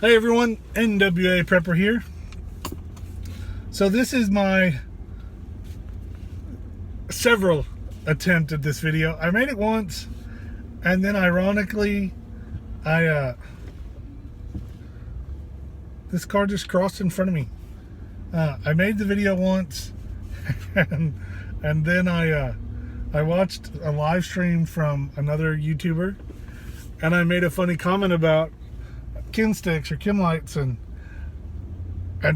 Hey everyone, NWA Prepper here. So this is my several attempt at this video. I made it once, and then ironically, this car just crossed in front of me. I made the video once, and then I watched a live stream from another YouTuber, and I made a funny comment about Chem sticks or Chem lights, and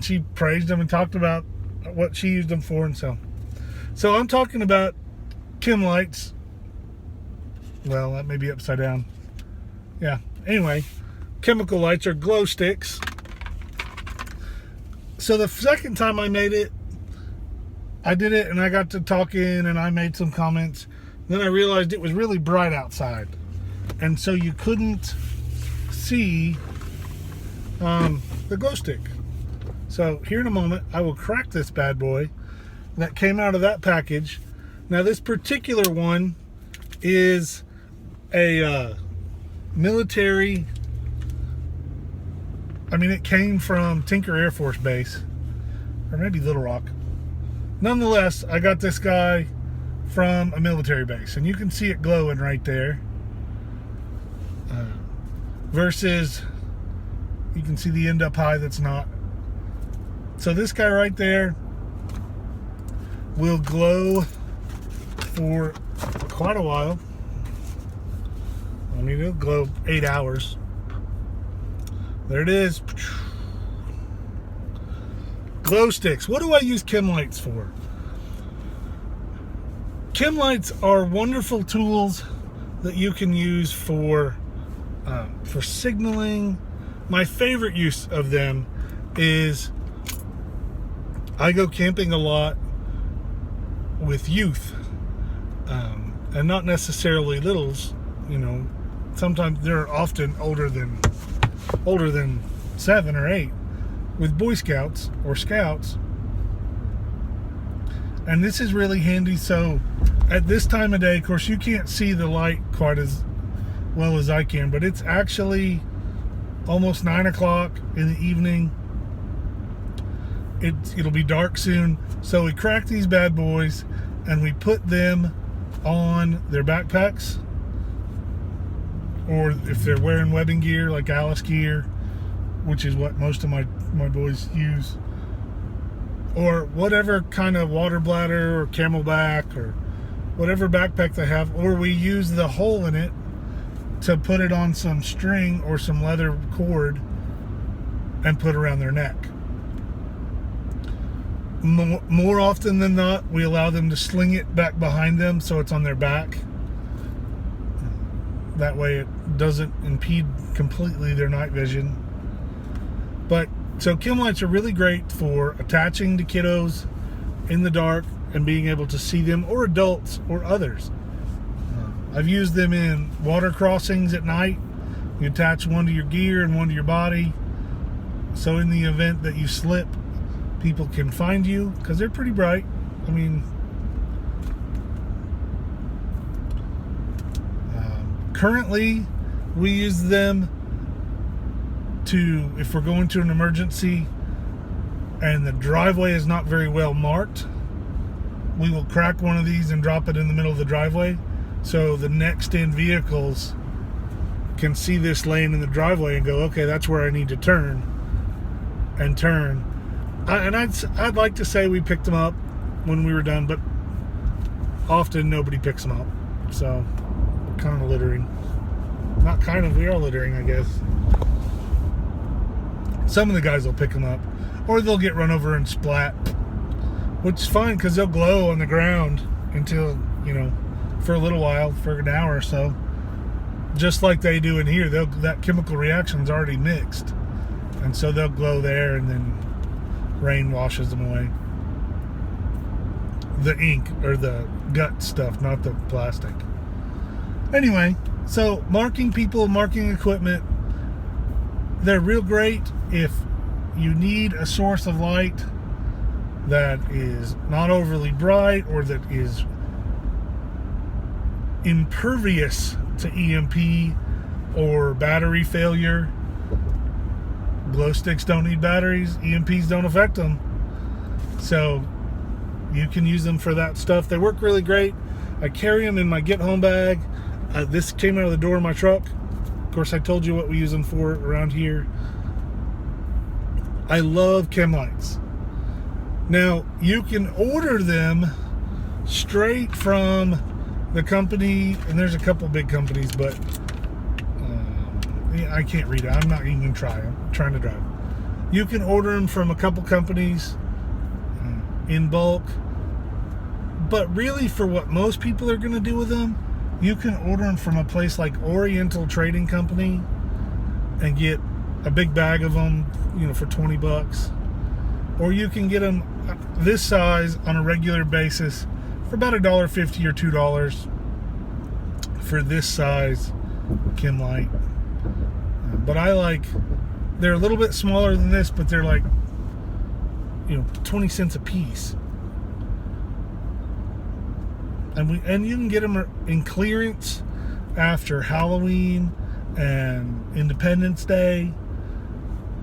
she praised them and talked about what she used them for, and so I'm talking about Chem lights. Well, that may be upside down. Yeah. Anyway, chemical lights or glow sticks. So the second time I made it, I did it and I got to talking and I made some comments. Then I realized it was really bright outside, and so you couldn't see the glow stick. So here in a moment, I will crack this bad boy that came out of that package. Now this particular one is a military, it came from Tinker Air Force Base, or maybe Little Rock. Nonetheless, I got this guy from a military base, and you can see it glowing right there. Versus, you can see the end up high that's not. So this guy right there will glow for quite a while. It'll glow 8 hours. There it is. Glow sticks. What do I use chem lights for? Chem lights are wonderful tools that you can use for signaling. My favorite use of them is I go camping a lot with youth, and not necessarily littles. Sometimes they're often older than 7 or 8, with Boy Scouts or Scouts. And this is really handy. So at this time of day, of course, you can't see the light quite as well as I can, but it's actually almost 9 o'clock in the evening. It'll be dark soon. So we crack these bad boys and we put them on their backpacks, or if they're wearing webbing gear like Alice gear, which is what most of my boys use, or whatever kind of water bladder or camelback or whatever backpack they have, or we use the hole in it to put it on some string or some leather cord and put around their neck. More often than not, we allow them to sling it back behind them so it's on their back. That way it doesn't impede completely their night vision. But so chem lights are really great for attaching to kiddos in the dark and being able to see them, or adults or others. I've used them in water crossings at night. You attach one to your gear and one to your body, so in the event that you slip, people can find you, because they're pretty bright. Currently we use them to, if we're going to an emergency and the driveway is not very well marked, we will crack one of these and drop it in the middle of the driveway, so the next in vehicles can see this lane in the driveway and go, okay, that's where I need to turn. I'd like to say we picked them up when we were done, but often nobody picks them up. So kind of littering. Not kind of, we are littering, I guess. Some of the guys will pick them up, or they'll get run over and splat, which is fine because they'll glow on the ground until, for a little while, for an hour or so, just like they do in here. That chemical reaction's already mixed, and so they'll glow there, and then rain washes them away. The ink or the gut stuff, not the plastic. Anyway, so marking people, marking equipment, they're real great if you need a source of light that is not overly bright or that is impervious to EMP or battery failure. glow sticks don't need batteries. EMPs don't affect them. So you can use them for that stuff. They work really great. I carry them in my get home bag. This came out of the door of my truck. Of course, I told you what we use them for around here. I love Chem lights. Now, you can order them straight from the company, and there's a couple big companies, but I can't read it. I'm not even going to try. I'm trying to drive. You can order them from a couple companies in bulk, but really for what most people are going to do with them, you can order them from a place like Oriental Trading Company and get a big bag of them, for $20. Or you can get them this size on a regular basis for about $1.50 or $2 for this size Chem light. But they're a little bit smaller than this, but they're 20 cents a piece. And you can get them in clearance after Halloween and Independence Day.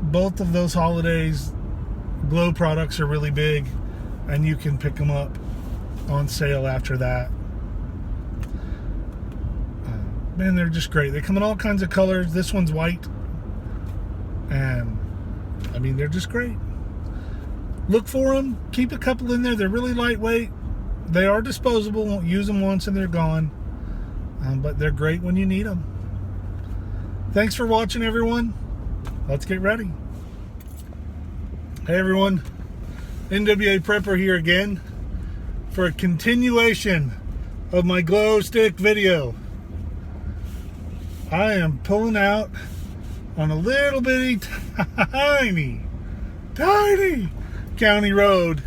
Both of those holidays, glow products are really big, and you can pick them up on sale after that. Man, they're just great. They come in all kinds of colors. This one's white, and they're just great. Look for them. Keep a couple in there. They're really lightweight. They are disposable. Won't use them once and they're gone, but they're great when you need them. Thanks for watching, everyone. Let's get ready. Hey everyone, NWA Prepper here again for a continuation of my glow stick video. I am pulling out on a little bitty tiny county road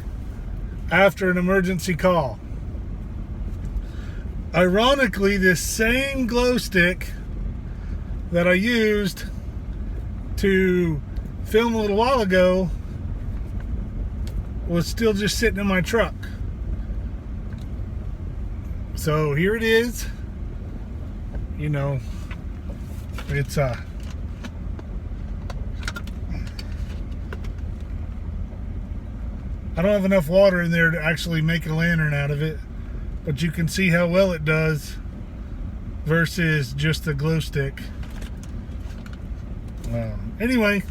after an emergency call. Ironically, this same glow stick that I used to film a little while ago was still just sitting in my truck. So here it is. It's I don't have enough water in there to actually make a lantern out of it, but you can see how well it does versus just the glow stick. Anyway,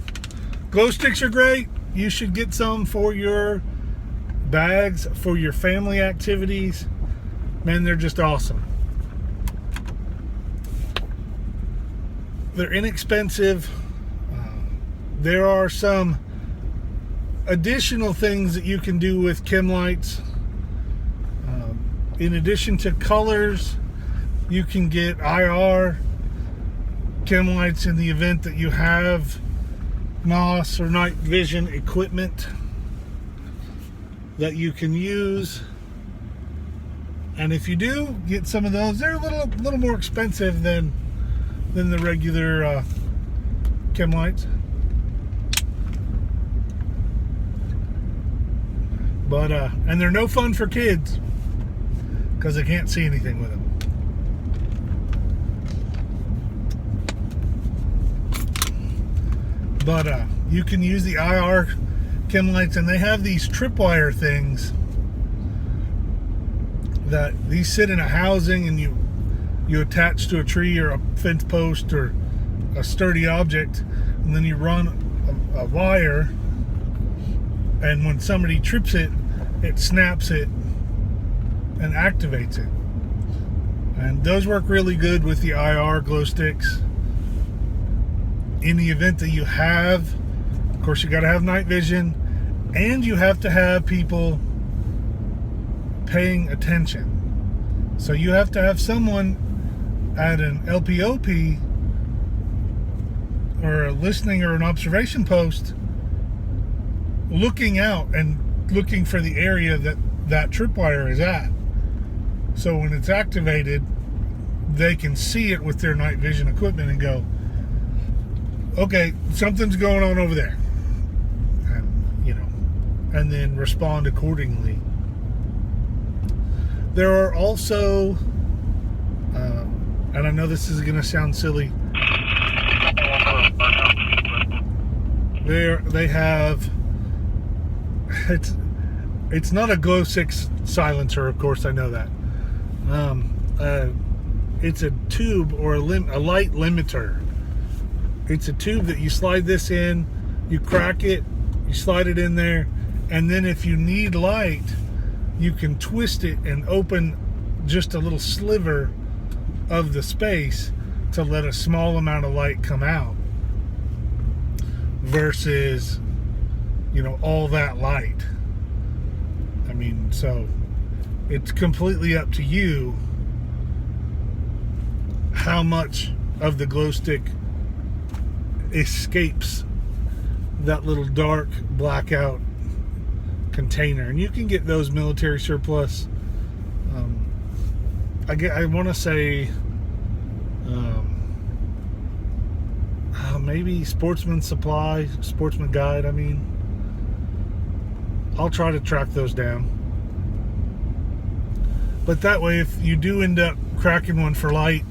glow sticks are great. You should get some for your bags, for your family activities. Man, they're just awesome. They're inexpensive. There are some additional things that you can do with Chem lights. In addition to colors, you can get IR Chem lights in the event that you have NOS or night vision equipment that you can use. And if you do get some of those, they're a little more expensive than the regular Chem lights. But and they're no fun for kids because they can't see anything with them. But you can use the IR Chem lights, and they have these tripwire things that these sit in a housing, and you attach to a tree or a fence post or a sturdy object, and then you run a wire, and when somebody trips it, it snaps it and activates it. And those work really good with the IR glow sticks. In the event that you have, of course, you got to have night vision, and you have to have people paying attention. So you have to have someone at an LPOP or a listening or an observation post looking out and looking for the area that tripwire is at. So when it's activated, they can see it with their night vision equipment and go, okay, something's going on over there, and then respond accordingly. There are also, and I know this is going to sound silly, They have, it's not a glow stick silencer, of course I know that. It's a tube or a light limiter. It's a tube that you slide this in, you crack it, you slide it in there, and then if you need light, you can twist it and open just a little sliver of the space to let a small amount of light come out, versus, you know, all that light. I mean, so it's completely up to you how much of the glow stick escapes that little dark blackout container. And you can get those military surplus. I want to say maybe Sportsman Supply, Sportsman Guide. I mean, I'll try to track those down. But that way, if you do end up cracking one for light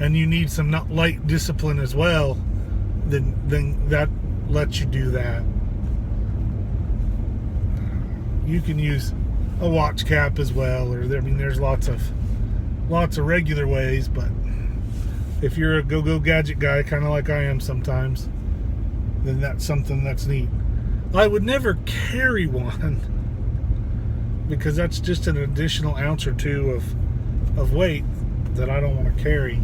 and you need some light discipline as well, then that lets you do that. You can use a watch cap as well, or I mean, there's lots of regular ways. But if you're a go gadget guy, kind of like I am sometimes, then that's something that's neat. I would never carry one because that's just an additional ounce or two of weight that I don't want to carry.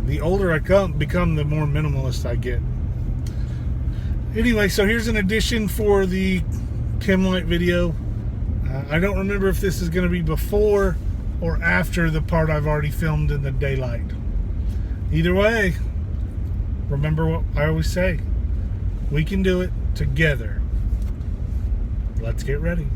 The older I become, the more minimalist I get. Anyway, so here's an addition for the Chem light video. I don't remember if this is going to be before or after the part I've already filmed in the daylight. Either way, remember what I always say: we can do it together. Let's get ready.